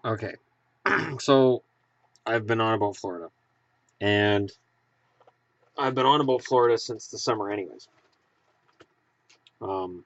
Okay. So I've been on about Florida, and I've been on about Florida since the summer, anyways. Um,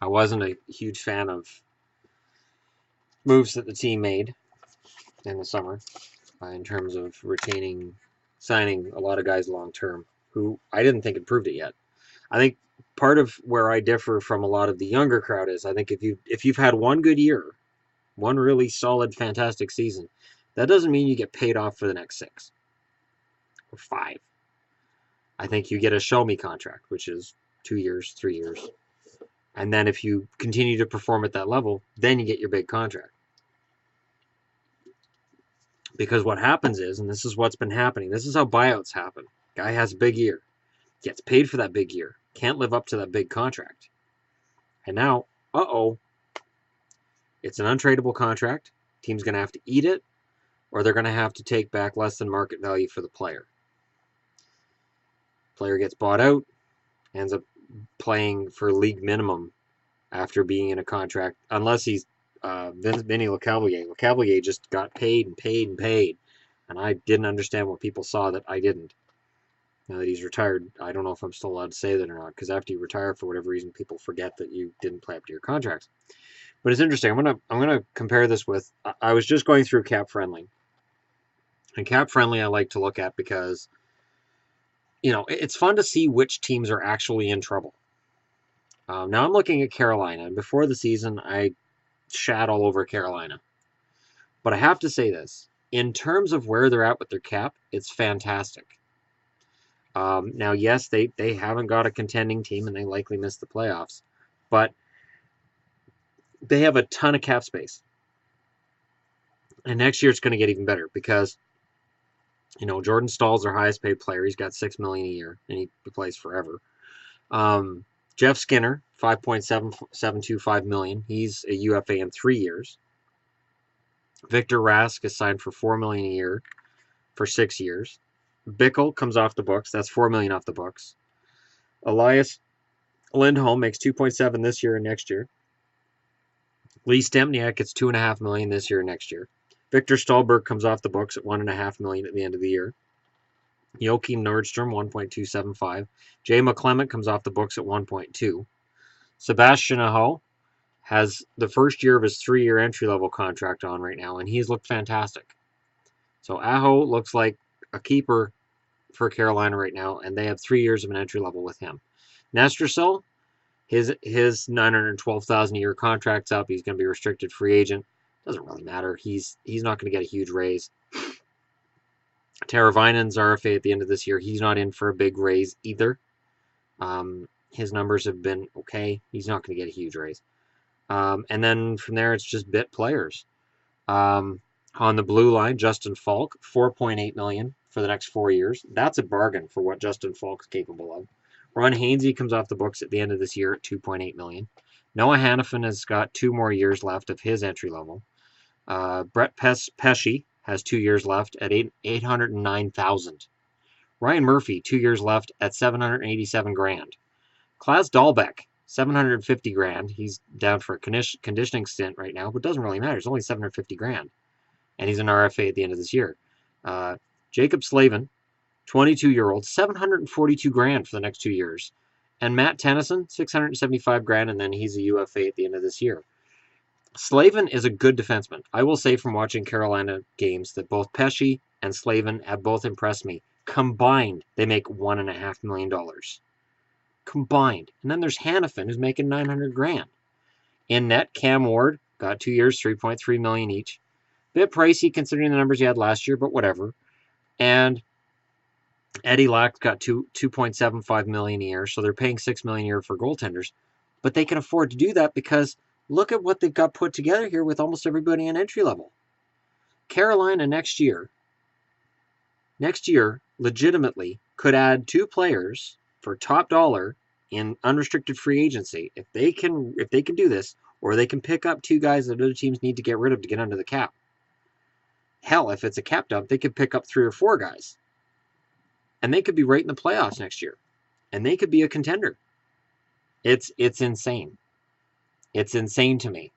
I wasn't a huge fan of moves that the team made in the summer in terms of signing a lot of guys long term who I didn't think had proved it yet. I think part of where I differ from a lot of the younger crowd is I think if you've had one good year, one really solid, fantastic season, that doesn't mean you get paid off for the next 6 or 5. I think you get a show me contract, which is 2 years, 3 years. And then if you continue to perform at that level, then you get your big contract. Because what happens is, and this is what's been happening, this is how buyouts happen. Guy has a big year, gets paid for that big year, can't live up to that big contract. And now, it's an untradeable contract. Team's going to have to eat it, or they're going to have to take back less than market value for the player. Player gets bought out, ends up playing for league minimum after being in a contract, unless he's Vinny LeCavalier. LeCavalier just got paid and paid and paid, and I didn't understand what people saw that I didn't. Now that he's retired, I don't know if I'm still allowed to say that or not, because after you retire, for whatever reason, people forget that you didn't play up to your contracts. But it's interesting. I'm gonna compare this with. I was just going through Cap Friendly, and Cap Friendly I like to look at because it's fun to see which teams are actually in trouble. Now I'm looking at Carolina, and before the season, I shat all over Carolina. But I have to say this. In terms of where they're at with their cap, it's fantastic. Now, yes, they haven't got a contending team, and they likely missed the playoffs. But they have a ton of cap space. And next year it's going to get even better because, Jordan Stahl's their highest paid player. He's got $6 million a year, and he plays forever. Jeff Skinner, $5.725 million. He's a UFA in 3 years. Victor Rask is signed for $4 million a year for 6 years. Bickle comes off the books. That's $4 million off the books. Elias Lindholm makes 2.7 this year and next year. Lee Stempniak gets $2.5 million this year and next year. Victor Stahlberg comes off the books at $1.5 million at the end of the year. Joachim Nordstrom, 1.275. Jay McClement comes off the books at 1.2. Sebastian Aho has the first year of his 3-year entry-level contract on right now, and he's looked fantastic. So Aho looks like a keeper for Carolina right now, and they have 3 years of an entry level with him. Nestersil, his $912,000 a year contract's up. He's going to be restricted free agent. Doesn't really matter. He's not going to get a huge raise. Teravainen's RFA at the end of this year. He's not in for a big raise either. His numbers have been okay. He's not going to get a huge raise. And then from there, it's just bit players. On the blue line, Justin Falk, $4.8 million for the next 4 years. That's a bargain for what Justin Falk's capable of. Ron Hainsey comes off the books at the end of this year at $2.8 million. Noah Hannafin has got 2 more years left of his entry level. Brett Pesce has 2 years left at $809,000. Ryan Murphy, 2 years left at $787,000. Klaas Dahlbeck, $750,000. He's down for a conditioning stint right now, but doesn't really matter. It's only $750,000, and he's an RFA at the end of this year. Jacob Slavin, 22-year-old, $742,000 for the next 2 years. And Matt Tennyson, $675,000, and then he's a UFA at the end of this year. Slavin is a good defenseman. I will say from watching Carolina games that both Pesce and Slavin have both impressed me. Combined, they make $1.5 million. Combined. And then there's Hannafin, who's making $900,000. In net, Cam Ward got 2 years, $3.3 million each. Bit pricey considering the numbers he had last year, but whatever. And Eddie Lack got $2.75 million a year, so they're paying $6 million a year for goaltenders. But they can afford to do that because look at what they've got put together here with almost everybody in entry level. Carolina next year, legitimately could add 2 players for top dollar in unrestricted free agency if they can do this, or they can pick up 2 guys that other teams need to get rid of to get under the cap. Hell, if it's a cap dump, they could pick up 3 or 4 guys. And they could be right in the playoffs next year. And they could be a contender. It's insane. It's insane to me.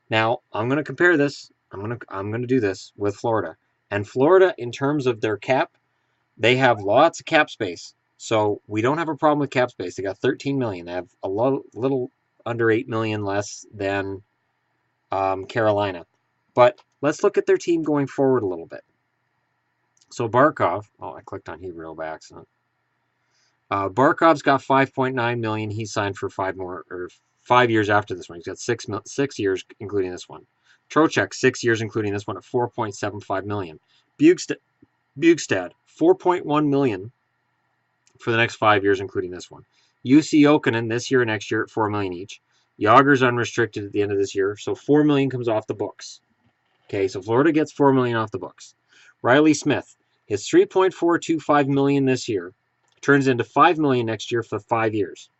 Now, I'm going to compare this. I'm going to do this with Florida. And Florida, in terms of their cap, they have lots of cap space. So we don't have a problem with cap space. They got 13 million. They have a little under 8 million less than Carolina. But let's look at their team going forward a little bit. So Barkov, I clicked on Huberdeau by accident. Barkov's got 5.9 million. He signed for 5 years after this one. He's got 6 years, including this one. Trocheck, 6 years, including this one, at 4.75 million. Bugstad, 4.1 million for the next 5 years, including this one. UC Jokinen this year and next year at 4 million each. Yager's unrestricted at the end of this year, so 4 million comes off the books. Okay, so Florida gets 4 million off the books. Riley Smith, his 3.425 million this year turns into 5 million next year for 5 years.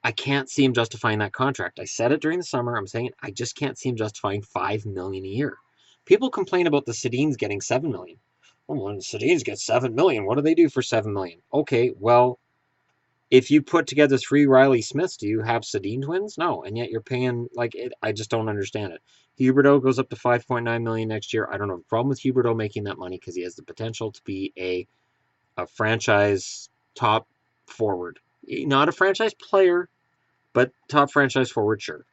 I can't see him justifying that contract. I said it during the summer. I'm saying I just can't see him justifying 5 million a year. People complain about the Sedins getting 7 million. Well, when the Sedins get 7 million, what do they do for 7 million? Okay, well, if you put together 3 Riley Smiths, do you have Sedin twins? No, and yet you're paying like it. I just don't understand it. Huberdeau goes up to 5.9 million next year. I don't have a problem with Huberdeau making that money because he has the potential to be a franchise top forward. Not a franchise player, but top franchise forward, sure.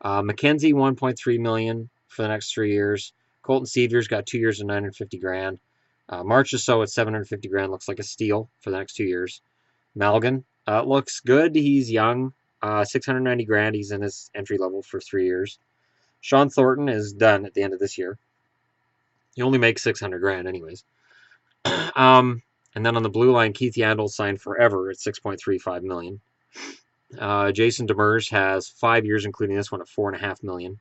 McKenzie, 1.3 million for the next 3 years. Colton Seaver's got 2 years and 950 grand. Marchessault at 750 grand looks like a steal for the next 2 years. Malgin looks good. He's young. 690 grand. He's in his entry level for 3 years. Sean Thornton is done at the end of this year. He only makes 600 grand anyways. And then on the blue line, Keith Yandel signed forever at 6.35 million. Jason Demers has 5 years, including this one, at 4.5 million.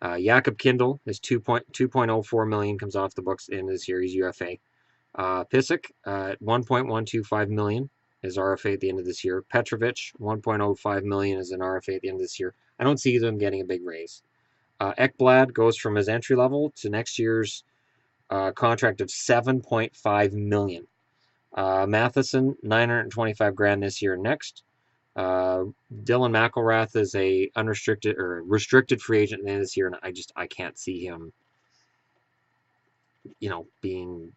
Jakob Kindl is 2.04 million, comes off the books in this year. He's UFA. Pissick at 1.125 million is RFA at the end of this year. Petrovic, 1.05 million is an RFA at the end of this year. I don't see them getting a big raise. Ekblad goes from his entry level to next year's contract of 7.5 million. Matheson, 925 grand this year and next. Dylan McElrath is a unrestricted or restricted free agent at the end of this year, and I can't see him, being.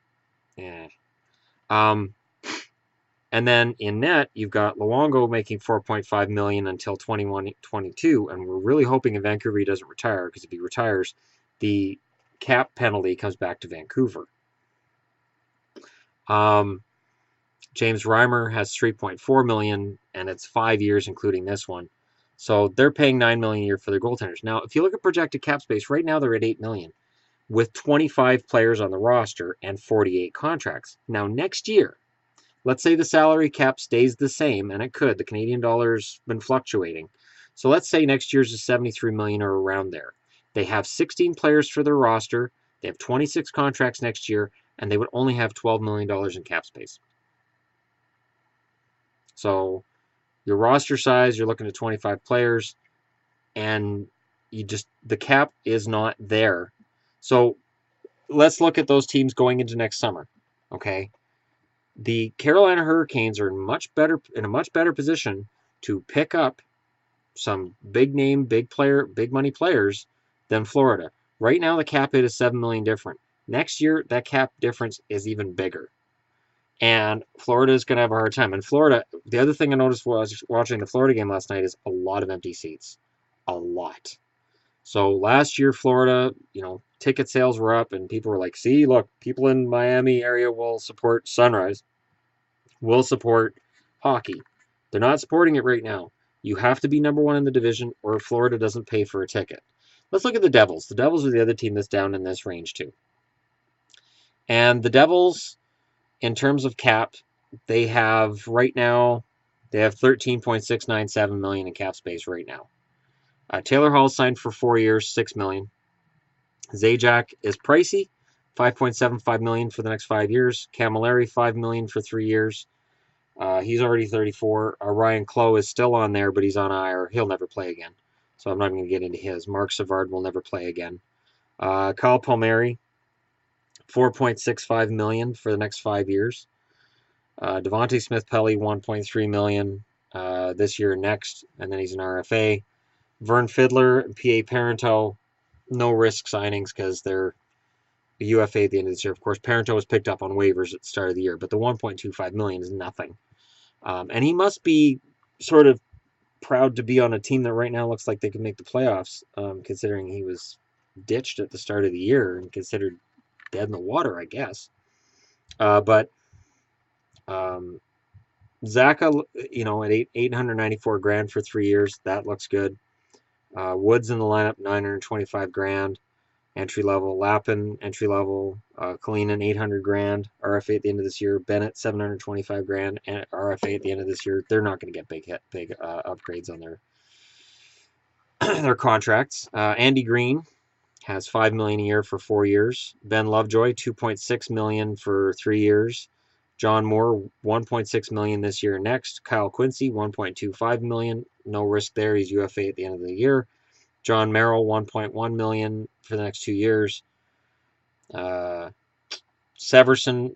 And then in net, you've got Luongo making 4.5 million until 21-22, and we're really hoping in Vancouver he doesn't retire, because if he retires, the cap penalty comes back to Vancouver. James Reimer has 3.4 million, and it's 5 years, including this one. So they're paying 9 million a year for their goaltenders. Now, if you look at projected cap space, right now they're at 8 million, with 25 players on the roster and 48 contracts. Now, next year, let's say the salary cap stays the same, and it could. The Canadian dollar's been fluctuating. So let's say next year's is 73 million or around there. They have 16 players for their roster. They have 26 contracts next year, and they would only have $12 million in cap space. So your roster size, you're looking at 25 players, and the cap is not there. So let's look at those teams going into next summer. Okay. The Carolina Hurricanes are in a much better position to pick up some big name, big money players than Florida. Right now, the cap hit is 7 million different. Next year, that cap difference is even bigger. And Florida is going to have a hard time. And Florida, the other thing I noticed while I was watching the Florida game last night is a lot of empty seats. A lot. So last year, Florida, ticket sales were up, and people were like, see, look, people in Miami area will support Sunrise, will support hockey. They're not supporting it right now. You have to be number one in the division, or Florida doesn't pay for a ticket. Let's look at the Devils. The Devils are the other team that's down in this range too. And the Devils, in terms of cap, they have 13.697 million in cap space right now. Taylor Hall signed for 4 years, 6 million. Zajac is pricey, 5.75 million for the next 5 years. Camilleri, 5 million for 3 years. He's already 34. Ryan Clough is still on there, but he's on IR. He'll never play again. So I'm not going to get into his. Mark Savard will never play again. Kyle Palmieri, 4.65 million for the next 5 years. Devontae Smith-Pelly, 1.3 million this year and next, and then he's an RFA. Vern Fiddler and P.A. Parento, no risk signings because they're UFA at the end of this year. Of course, Parento was picked up on waivers at the start of the year, but the $1.25 million is nothing. And he must be sort of proud to be on a team that right now looks like they can make the playoffs, considering he was ditched at the start of the year and considered dead in the water, I guess. But Zaka, at 894 grand for 3 years, that looks good. Woods in the lineup, 925 grand. Entry level. Lappin, entry level. Kalinin, 800 grand. RFA at the end of this year. Bennett, 725 grand. And RFA at the end of this year. They're not going to get big upgrades on their their contracts. Andy Green has $5 million a year for 4 years. Ben Lovejoy, $2.6 million for 3 years. John Moore, $1.6 million this year and next. Kyle Quincy, $1.25 million. No risk there. He's UFA at the end of the year. John Merrill, $1.1 million for the next 2 years. Severson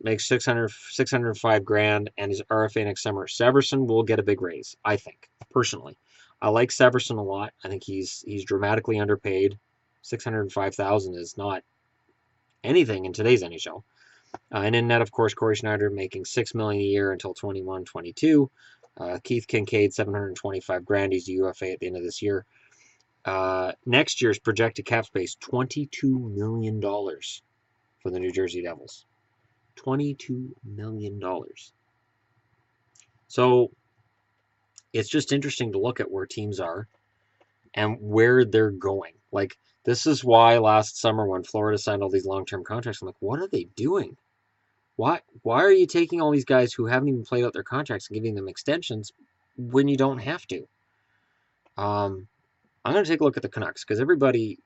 makes 605 grand and is RFA next summer. Severson will get a big raise, I think, personally. I like Severson a lot. I think he's dramatically underpaid. 605,000 is not anything in today's NHL. And in net, of course, Corey Schneider making $6 million a year until 21-22. Keith Kincaid, 725 grand. He's a UFA at the end of this year. Next year's projected cap space, $22 million for the New Jersey Devils. $22 million. So it's just interesting to look at where teams are and where they're going. Like, this is why last summer when Florida signed all these long-term contracts, I'm like, what are they doing? Why are you taking all these guys who haven't even played out their contracts and giving them extensions when you don't have to? I'm going to take a look at the Canucks because everybody,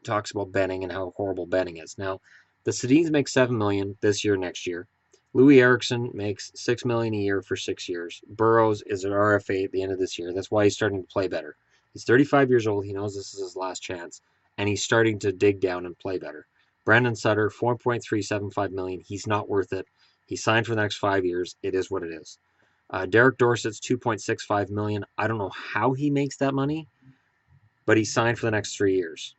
talks about Benning and how horrible Benning is. Now, the Sedins make $7 million this year, next year. Louis Eriksson makes $6 million a year for 6 years. Burrows is an RFA at the end of this year. That's why he's starting to play better. He's 35 years old. He knows this is his last chance, and he's starting to dig down and play better. Brandon Sutter, $4.375 million. He's not worth it. He signed for the next 5 years. It is what it is. Derek Dorsett's $2.65 million. I don't know how he makes that money, but he signed for the next 3 years.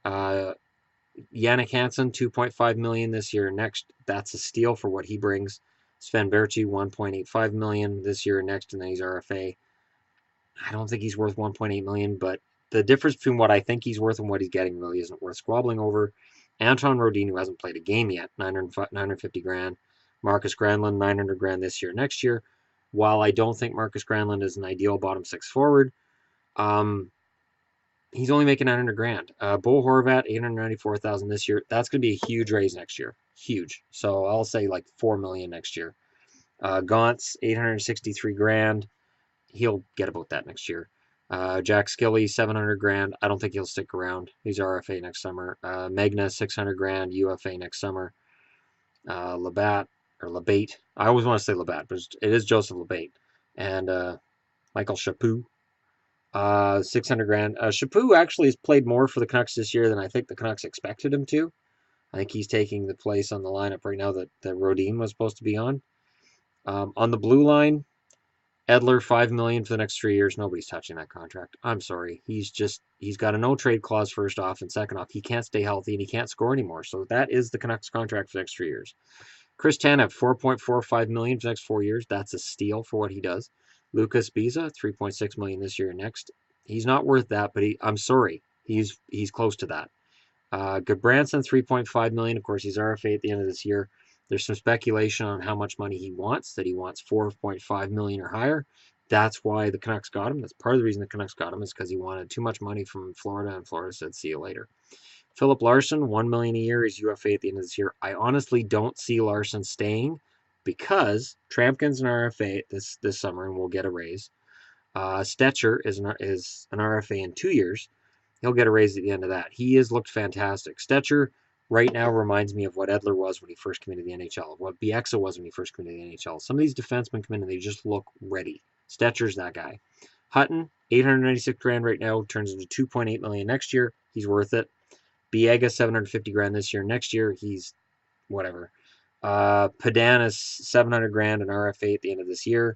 Yannick Hansen, $2.5 million this year and next. That's a steal for what he brings. Sven Berchi, $1.85 million this year and next, and then he's RFA. I don't think he's worth $1.8 million, but the difference between what I think he's worth and what he's getting really isn't worth squabbling over. Anton Rodin, who hasn't played a game yet, 950 grand. Marcus Granlund, 900 grand this year, next year. While I don't think Marcus Granlund is an ideal bottom six forward, he's only making 900 grand. Bo Horvat, 894,000 this year. That's going to be a huge raise next year. Huge. So I'll say like 4 million next year. Gauntz, 863 grand. He'll get about that next year. Jack Skilly, 700 grand. I don't think he'll stick around. He's RFA next summer. Magna, 600 grand. UFA next summer. Labatt. I always want to say Labatt, but it is Joseph Labatt. And Michael Chaput, 600 grand. Chaput actually has played more for the Canucks this year than I think the Canucks expected him to. I think he's taking the place on the lineup right now that Rodin was supposed to be on. On the blue line, Edler, $5 million for the next 3 years. Nobody's touching that contract. I'm sorry. He's got a no trade clause first off, and second off, he can't stay healthy and he can't score anymore. So that is the Canucks contract for the next 3 years. Chris Tanev, $4.45 million for the next 4 years. That's a steal for what he does. Lucas Biza, $3.6 million this year and next. He's not worth that, but I'm sorry. He's close to that. Goodbranson, $3.5 million. Of course, he's RFA at the end of this year. There's some speculation on how much money he wants, that he wants $4.5 million or higher. That's why the Canucks got him. That's part of the reason the Canucks got him is because he wanted too much money from Florida, and Florida said, see you later. Philip Larson, $1 million a year. He's UFA at the end of this year. I honestly don't see Larson staying because Trampkin's an RFA this summer and will get a raise. Stetcher is an RFA in 2 years. He'll get a raise at the end of that. He has looked fantastic. Stetcher right now reminds me of what Edler was when he first came into the NHL, what Bieksa was when he first came into the NHL. Some of these defensemen come in and they just look ready. Stetcher's that guy. Hutton, 896 grand right now, turns into 2.8 million next year. He's worth it. Biega, 750 grand this year. Next year, he's whatever. Padan is 700 grand and RFA at the end of this year.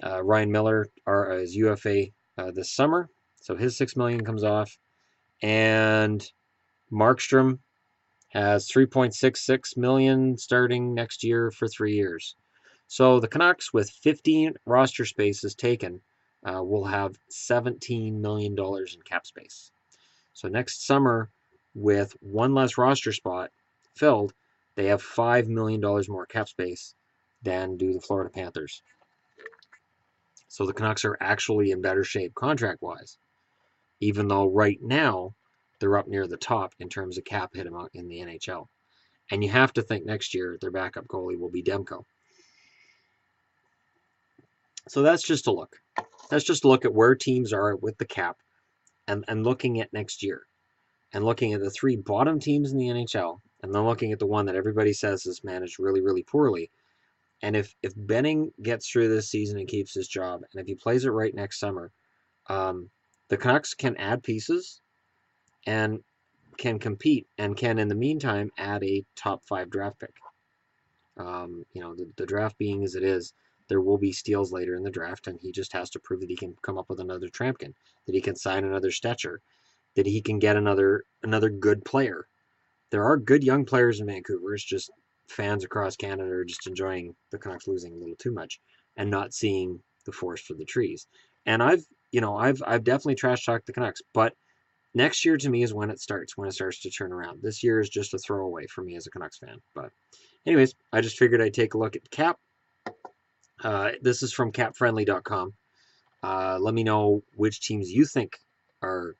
Ryan Miller is UFA this summer. So his $6 million comes off. And Markstrom has $3.66 million starting next year for 3 years. So the Canucks, with 15 roster spaces taken, will have $17 million in cap space. So next summer, with one less roster spot filled, they have $5 million more cap space than do the Florida Panthers. So the Canucks are actually in better shape contract-wise, even though right now they're up near the top in terms of cap hit amount in the NHL. And you have to think next year their backup goalie will be Demko. So that's just a look. That's just a look at where teams are with the cap and looking at next year. And looking at the 3 bottom teams in the NHL, and then looking at the one that everybody says is managed really, really poorly. And if Benning gets through this season and keeps his job, and if he plays it right next summer, the Canucks can add pieces and can compete, and can, in the meantime, add a top 5 draft pick. The draft being as it is, there will be steals later in the draft, and he just has to prove that he can come up with another Trampkin, that he can sign another Stetcher, that he can get another good player. There are good young players in Vancouver. It's just fans across Canada are just enjoying the Canucks losing a little too much and not seeing the forest for the trees. And I've definitely trash talked the Canucks, but next year to me is when it starts to turn around. This year is just a throwaway for me as a Canucks fan. But anyways, I just figured I'd take a look at the cap. This is from capfriendly.com. Let me know which teams you think are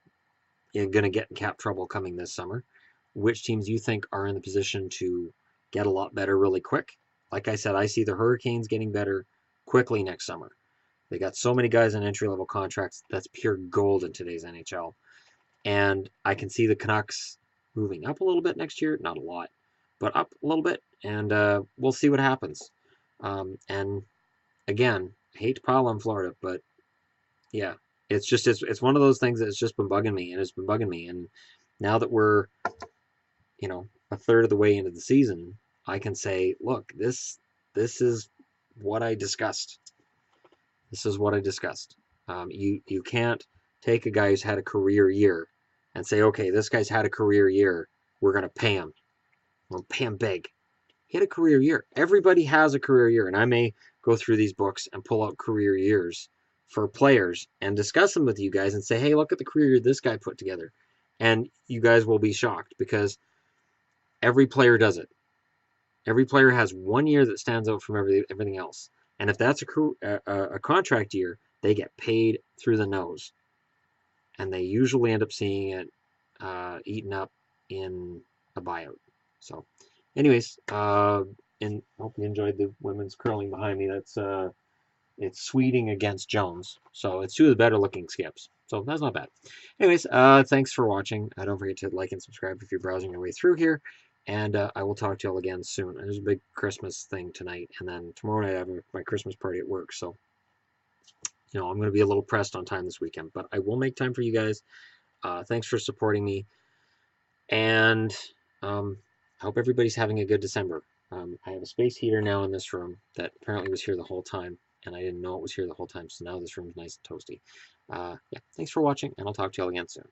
going to get in cap trouble coming this summer. Which teams you think are in the position to get a lot better really quick. Like I said, I see the Hurricanes getting better quickly next summer. They got so many guys on entry-level contracts. That's pure gold in today's NHL. And I can see the Canucks moving up a little bit next year. Not a lot, but up a little bit. And we'll see what happens. And again, I hate to pile on Florida, but yeah, it's one of those things that's just been bugging me, and it's been bugging me. And now that we're, a third of the way into the season, I can say, look, this is what I discussed. This is what I discussed. You can't take a guy who's had a career year and say, okay, this guy's had a career year. We're going to pay him. We'll pay him big. He had a career year. Everybody has a career year, and I may go through these books and pull out career years for players and discuss them with you guys and say, hey, look at the career year this guy put together. And you guys will be shocked because every player does it. Every player has 1 year that stands out from everything else. And if that's a contract year, they get paid through the nose. And they usually end up seeing it eaten up in a buyout. So anyways, and hope you enjoyed the women's curling behind me. That's it's Sweeting against Jones. So it's 2 of the better looking skips. So that's not bad. Anyways, thanks for watching. Don't forget to like and subscribe if you're browsing your way through here. And I will talk to y'all again soon. There's a big Christmas thing tonight. And then tomorrow night I have my Christmas party at work. So, I'm going to be a little pressed on time this weekend. But I will make time for you guys. Thanks for supporting me. And I hope everybody's having a good December. I have a space heater now in this room that apparently was here the whole time. And I didn't know it was here the whole time. So now this room's nice and toasty. Yeah, thanks for watching. And I'll talk to y'all again soon.